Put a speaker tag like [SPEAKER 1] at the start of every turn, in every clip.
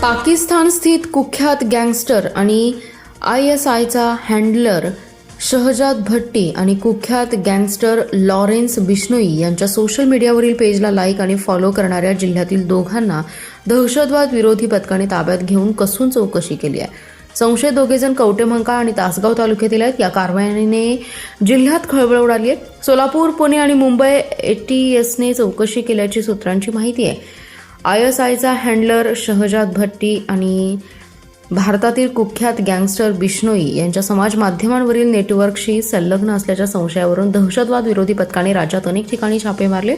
[SPEAKER 1] पाकिस्तान स्थित कुख्यात गँगस्टर आणि ISIचा हँडलर शहजाद भट्टी आणि कुख्यात गँगस्टर लॉरेन्स बिश्नोई यांच्या सोशल मीडियावरील पेजला लाईक आणि फॉलो करणाऱ्या जिल्ह्यातील दोघांना दहशतवाद विरोधी पथकाने ताब्यात घेऊन कसून चौकशी केली आहे. संशयित दोघेजण कवटेमंकाळ आणि तासगाव तालुक्यातील आहेत. या कारवाईने जिल्ह्यात खळबळ उडाली आहे. सोलापूर, पुणे आणि मुंबई ATSने चौकशी केल्याची सूत्रांची माहिती आहे. ISIचा हँडलर शहजाद भट्टी आणि भारतातील कुख्यात गँगस्टर बिश्नोई यांच्या समाज माध्यमांवरील नेटवर्कशी संलग्न असल्याच्या संशयावरून दहशतवाद विरोधी पथकाने राज्यात अनेक ठिकाणी छापे मारले.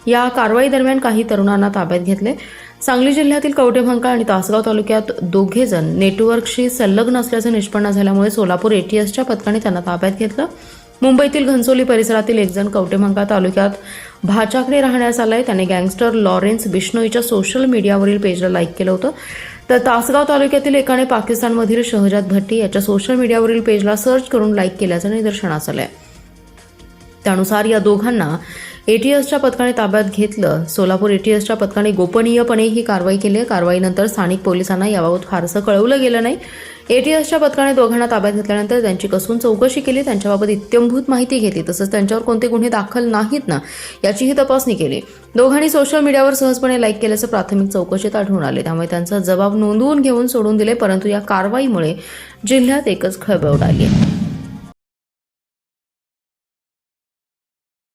[SPEAKER 1] या कारवाई दरम्यान काही तरुणांना ताब्यात घेतले. सांगली जिल्ह्यातील कवटेमंकाळ आणि तासगाव तालुक्यात दोघेजण नेटवर्कशी संलग्न असल्याचे निष्पन्न झाल्यामुळे सोलापूर ATSच्या पथकाने त्यांना ताब्यात घेतलं. मुंबईतील घनसोली परिसरातील एक जण कवटेमंकाळ तालुक्यात भाच्याकडे राहण्यास आलाय. त्याने गँगस्टर लॉरेन्स बिश्नोईच्या सोशल मीडियावरील पेजला लाईक केलं होतं. तर तासगाव तालुक्यातील एकाने पाकिस्तानमधील शहजाद भट्टी याच्या सोशल मीडियावरील पेजला सर्च करून लाईक केल्याचं निदर्शनास आलंय. त्यानुसार या दोघांना ATSच्या पथकाने ताब्यात घेतलं. सोलापूर ATSच्या पथकाने गोपनीयपणे ही कारवाई केली आहे. कारवाईनंतर स्थानिक पोलिसांना याबाबत फारसं कळवलं गेलं नाही. ATSच्या पथकाने दोघांना ताब्यात घेतल्यानंतर त्यांची कसून चौकशी केली, त्यांच्याबाबत इत्यंभूत माहिती घेतली, तसंच त्यांच्यावर कोणते गुन्हे दाखल नाहीत ना याचीही तपासणी केली. दोघांनी सोशल मीडियावर सहजपणे लाईक केल्याचं प्राथमिक चौकशीत आढळून आले. त्यामुळे त्यांचा जबाब नोंदवून घेऊन सोडून दिले. परंतु या कारवाईमुळे जिल्ह्यात एकच खळबळ उडाली आहे.